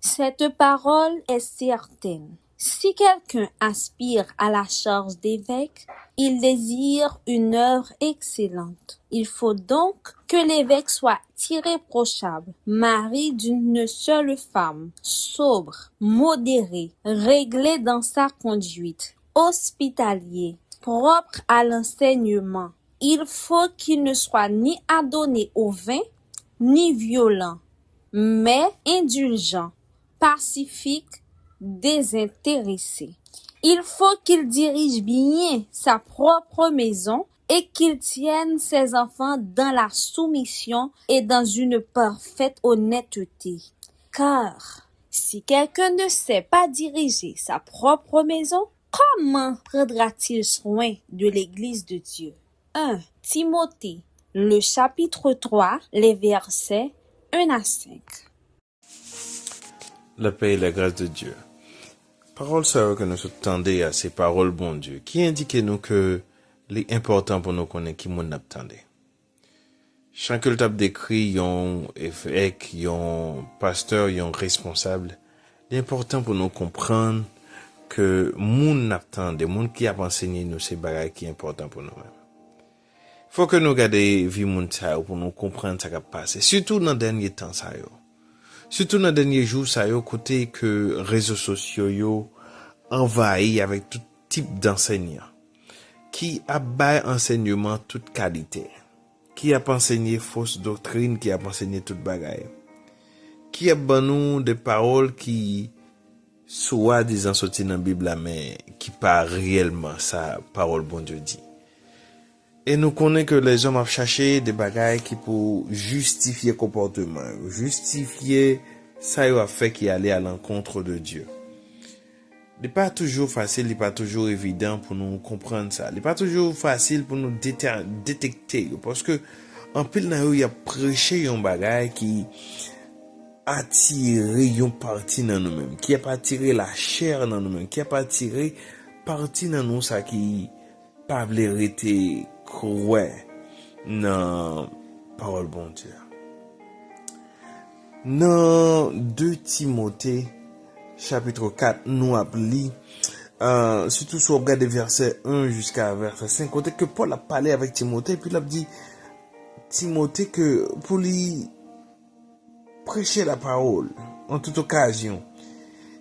Cette parole est certaine. Si quelqu'un aspire à la charge d'évêque, il désire une œuvre excellente. Il faut donc que l'évêque soit irréprochable, mari d'une seule femme, sobre, modéré, réglé dans sa conduite, hospitalier, propre à l'enseignement. Il faut qu'il ne soit ni adonné au vin, ni violent, mais indulgent, pacifique, désintéressé. Il faut qu'il dirige bien sa propre maison et qu'il tienne ses enfants dans la soumission et dans une parfaite honnêteté. Car si quelqu'un ne sait pas diriger sa propre maison, comment prendra-t-il soin de l'Église de Dieu? 1 Timothée, le chapitre 3, les versets 1 à 5. La paix et la grâce de Dieu. Parole ça que nous attendons à ces paroles, bon Dieu, qui indiquent nous que l'important pour nous connaître qui nous attendait. Chaque que le tape décrit, yon évêque, yon pasteur, yon responsable, l'important pour nous comprendre que moun attendait, moun qui a enseigné nous ces bagages qui est important pour nous-mêmes. Faut que nous gardions vie moun ça pour nous comprendre ce qui a passé, surtout dans les derniers temps ça yo. Surtout dans les derniers jours, ça y a côté que réseaux sociaux yo envahi avec tout type d'enseignants qui abat enseignement toute qualité, qui a enseigné fausse doctrine, qui a enseigné toute bagaille, qui a banou des paroles qui soit disant sorti dans la Bible mais qui pas réellement sa parole bon Dieu dit. Et nous connaissons que les hommes ont cherché des bagailles qui pour justifier le comportement, justifier ça y a fait qui allait à l'encontre de Dieu. Il n'est pas toujours facile, il n'est pas toujours évident pour nous comprendre ça. Il n'est pas toujours facile pour nous détecter. Parce que en pile nan yo y a prêché un bagaille qui attire une partie dans nous-mêmes, qui a pas attiré la chair dans nous-mêmes, qui a pas attiré partie dans nous ça qui pas vérité croire dans parole bon Dieu. Dans 2 Timothée chapitre 4 nous appli surtout si on regarde verset 1 jusqu'à verset 5 côté que Paul a parlé avec Timothée puis il a dit Timothée que pour lui prêcher la parole en toute occasion.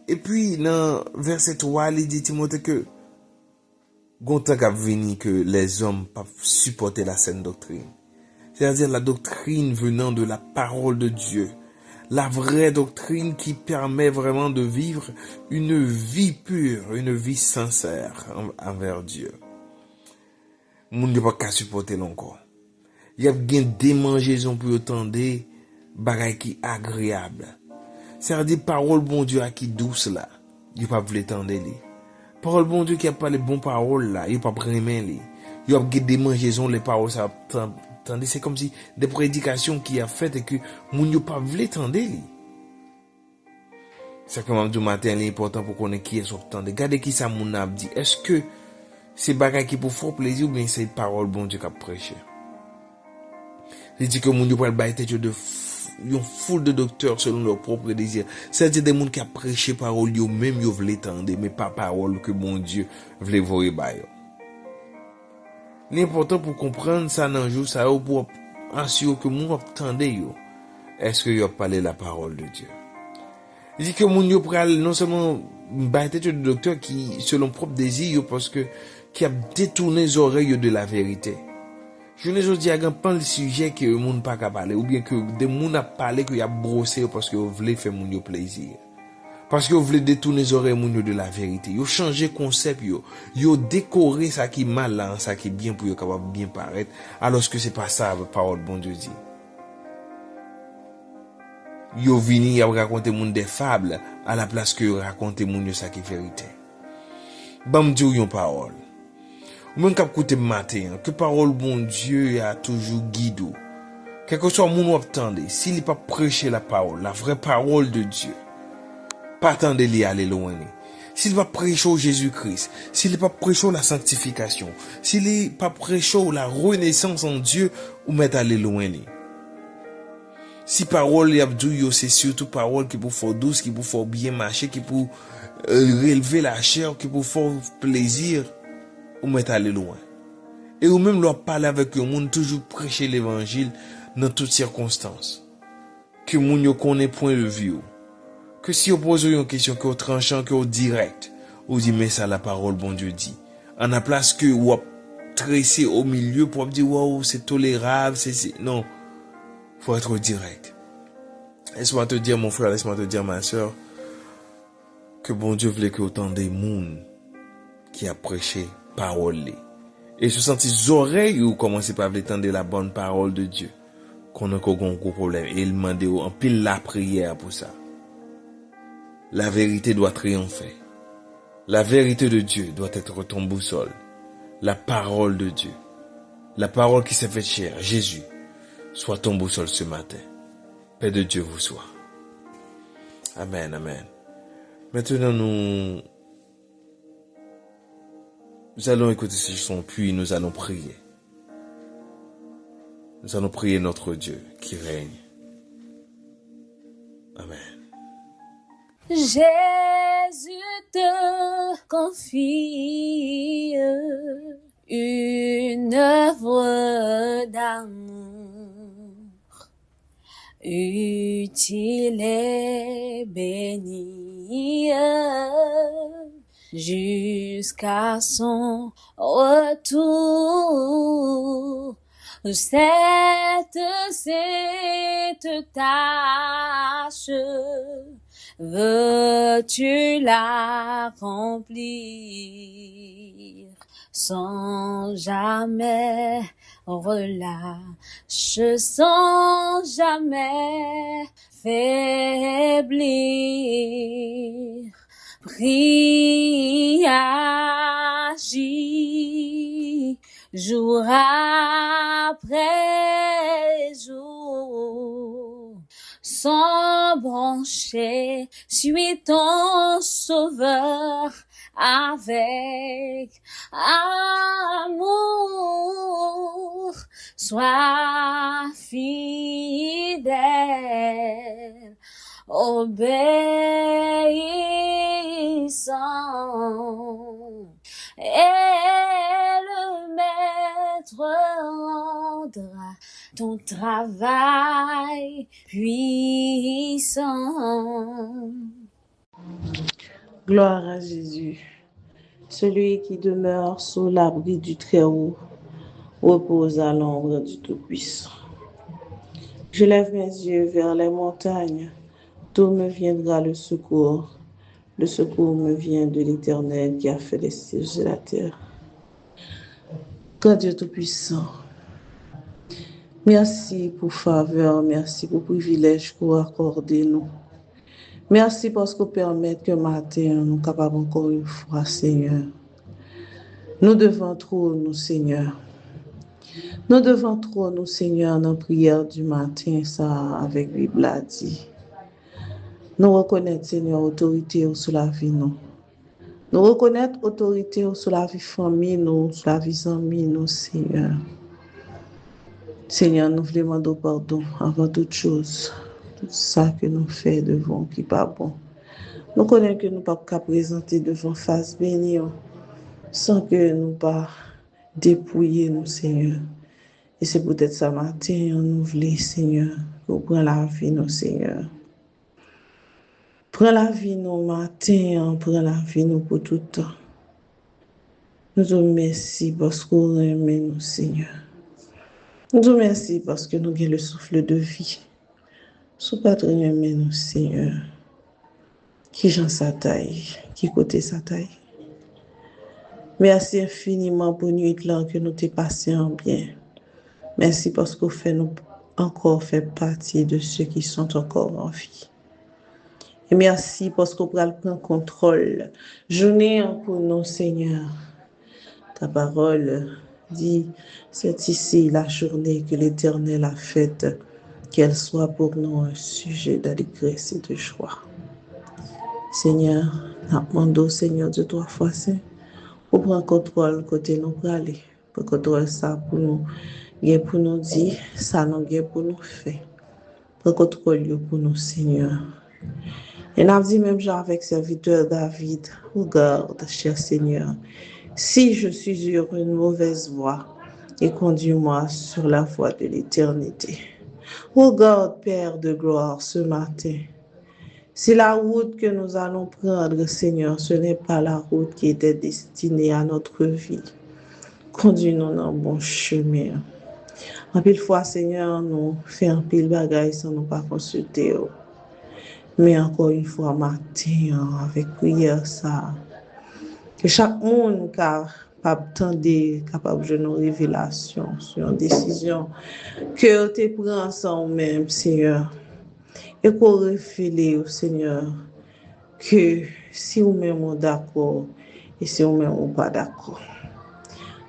Et puis dans verset 3 il dit Timothée que gontan k'ap vini que les hommes peuvent supporter la saine doctrine. C'est-à-dire la doctrine venant de la parole de Dieu. La vraie doctrine qui permet vraiment de vivre une vie pure, une vie sincère envers Dieu. Moun ne pas qu'à supporter encore. Il y a bien des démangeaisons pour entendre bagay qui agréable. C'est-à-dire parole bon Dieu à qui douce là. Il pas voulu entendre li. Parole bon Dieu qui a pas les bonnes paroles là, il pas vraiment li. Il y a des démangeaisons les paroles ça tandis c'est comme si des prédications qui a fait et que moun yo pas voulu entendre li. C'est comme du matin l'important pour connaître qui est sortant. Regardez qui ça moun a dit. Est-ce que c'est bagay qui pour faire plaisir ou bien c'est parole bon Dieu qui a prêché? Il dit que moun yo pral bailler tête de une foule de docteurs selon leur propre désir. C'est-à-dire des gens qui a prêché parole yo même yo vle tendre mais pas parole que bon Dieu vle voyer ba yo. L'important pour comprendre ça dans jour ça pour assurer que moun tende yo. Est-ce que yo parlé la parole de Dieu? Il dit que moun yo pral non seulement bailler tête de docteurs qui selon propre désir yo parce que qui a détourné les oreilles de la vérité. Je ne dis pas pas le sujet que le monde pas parler ou bien que des monde a parlé que y a brossé parce que vous voulez faire moun yo plaisir. Parce que vous voulez détourner les oreilles moun yo de la vérité. Yo changer concept yo décorer ça qui mal là, ça qui bien pour yo capable bien paraître alors que c'est pas ça la parole bon Dieu dit. Yo vini a raconter moun des fables à la place que raconter moun yo ça qui vérité. Bam di yon parole. Même quand écouter matin, que parole bon Dieu a toujours guidé. Quel que soit mon attendre, s'il n'est pas prêcher la parole, la vraie parole de Dieu, pas attendre d'y aller loin. S'il va prêcher Jésus-Christ, s'il n'est pas prêcher la sanctification, s'il n'est pas prêcher la renaissance en Dieu, ou mettre aller loin. Si parole y a dit, c'est surtout parole qui pour faire douce, qui pour faire bien marcher, qui pour relever la chair, qui pour faire plaisir, ou mettre aller loin. Et ou même leur parler avec le monde, toujours prêcher l'évangile dans toutes circonstances. Que moun yo connaît point de vue. Que si on pose une question qui est tranchant, qui est direct, ou dit mais ça la parole bon Dieu dit. En la place que ou tressé au milieu pour dire wow, c'est tolérable, c'est non. Faut être direct. Laisse-moi te dire mon frère, laisse-moi te dire ma soeur que bon Dieu voulait que autant des monde qui a prêché parole et se sentit oreilles ou commencer par entendre la bonne parole de Dieu. Qu'on a un gros problème et il demandait en pile la prière pour ça. La vérité doit triompher. La vérité de Dieu doit être ton boussole. La parole de Dieu. La parole qui s'est faite chair, Jésus, soit ton boussole ce matin. Paix de Dieu vous soit. Amen, amen. Maintenant, nous allons écouter ce son, puis nous allons prier. Nous allons prier notre Dieu qui règne. Amen. Jésus te confie une œuvre d'amour utile et bénie jusqu'à son retour. Cette tâche veux-tu l'accomplir sans jamais relâche, sans jamais faiblir. Prie, agis, jour après jour, sans brancher, suis ton sauveur avec amour. Sois fidèle, obéissant, et le maître rendra ton travail puissant. Gloire à Jésus, celui qui demeure sous l'abri du Très-Haut, repose à l'ombre du Tout-Puissant. Je lève mes yeux vers les montagnes, d'où me viendra le secours. Le secours me vient de l'Éternel qui a fait les cieux et la terre. Grand Dieu Tout-Puissant, merci pour faveur, merci pour privilège que vous accordez nous. Merci parce que vous permettez que matin nous capables encore une fois, Seigneur. Nous devons trop nous, Seigneur. Nous devons trop nous, Seigneur, dans la prière du matin, ça, avec la Bible a dit. Nous reconnaître, Seigneur, autorité sur la vie, nous. Nous reconnaître autorité sur la vie famille, nous, sur la vie amis, nous, Seigneur. Seigneur, nous voulons demander pardon avant toute chose. Tout ça que nous faisons devant qui n'est pas bon. Nous connaissons que nous ne pouvons pas présenter devant face bénie sans que nous ne pas dépouiller nous, Seigneur. Et c'est peut-être ça matin, nous voulons, Seigneur, pour prendre la vie, nous, Seigneur. Prends la vie, nous, matin, prends la vie, nous, pour tout le temps. Nous te remercions parce que nous aimons, nous, Seigneur. Nous te remercions parce que nous avons le souffle de vie. Sous patron aimé nous, Seigneur. Qui j'en sa taille, qui côté sa taille. Merci infiniment pour nuit là que nous t'ai passé en bien. Merci parce que fait nous encore fait partie de ceux qui sont encore en vie. Et merci parce qu'on prend le contrôle. Journée pour nous, Seigneur. Ta parole dit, c'est ici la journée que l'Éternel a faite, qu'elle soit pour nous un sujet d'allégresse et de joie. Seigneur, nous demandons, Seigneur, de toi, fois saint, pour prendre contrôle côté nous pour aller, pour contrôler ça pour nous, pour nous dire, ça nous pour nous faire. Prends contrôle pour nous, Seigneur. Et n'a dit même genre avec serviteur David, regarde, cher Seigneur, si je suis sur une mauvaise voie, et conduis-moi sur la voie de l'éternité. Regarde, Père de gloire, ce matin. Si la route que nous allons prendre, Seigneur, ce n'est pas la route qui était destinée à notre vie, conduis-nous dans le bon chemin. En pile fois, Seigneur, nous faisons un pile bagaille sans nous pas consulter. Mais encore une fois, matin, avec prière, ça, que chaque monde capable de nos révélations sur une décision que tu prends ensemble même, Seigneur. Et qu'on révèle au Seigneur que si nous-mêmes sommes d'accord et si nous-mêmes sommes pas d'accord.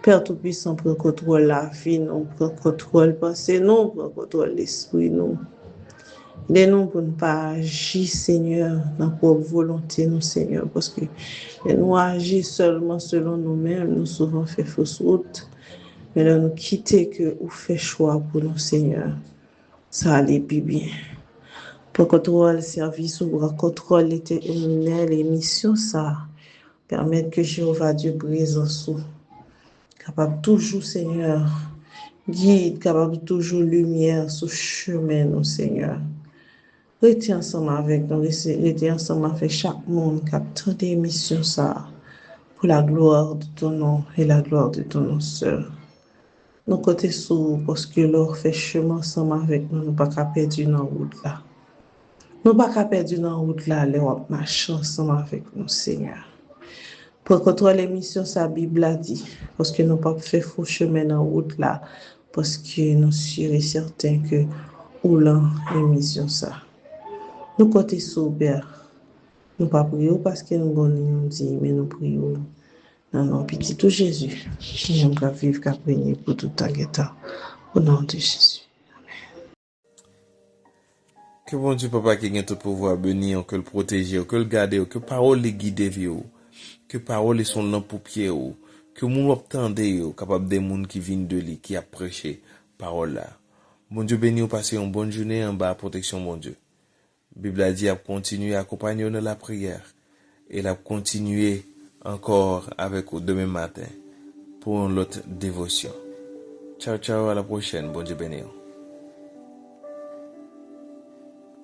Père Tout-Puissant, prends contrôle la vie, nous prends contrôle la pensée, nous prends contrôle l'esprit, nous. Aidez-nous pour ne pas agir, Seigneur, dans notre volonté, nous, Seigneur, parce que nous agissons seulement selon nous-mêmes, nous souvent fait fausse route, mais là, nous quitter que nous fait choix pour nous, Seigneur, ça allait plus bien. Pour contrôler le service ou pour contrôler l'émission, ça permet que Jéhovah Dieu brise en sous. Capable toujours, Seigneur, guide, capable toujours lumière sur le chemin, nous, Seigneur. Retiens ensemble avec nous, retiens ensemble avec chaque monde qui a tant d'émissions, ça, pour la gloire de ton nom et la gloire de ton nom seul. Nous côté sous, parce que l'or fait chemin ensemble avec nous, nous pas qu'à perdre dans la route là. Nous pas qu'à perdre dans la route là, les wap marcher ensemble avec nous, Seigneur. Pour contrôler l'émission, sa Bible a dit, parce que nous pas fait faux chemin dans la route là, parce que nous sommes certains que ou là, l'émission ça. Nous côté sous, Père. Nous pas prions parce que nous dit, mais nous prions dans notre petit tout Jésus, qui aime qu'à vivre, qu'à régner pour tout temps et temps. Au nom de Jésus. Que bon Dieu, papa, qui a tout pouvoir bénir, que le protéger, que le garder, que parole les guider, que parole sont là pour pied, que moun obtendez, capable des moun qui viennent de lui, qui a prêché parole là. Bon Dieu béni, ou passez une bonne journée en bas, protection, bon Dieu. Bible a dit à continuer à accompagner dans la prière. Et la continuer encore avec vous demain matin pour une autre dévotion. Ciao, ciao, à la prochaine. Bon Dieu béni.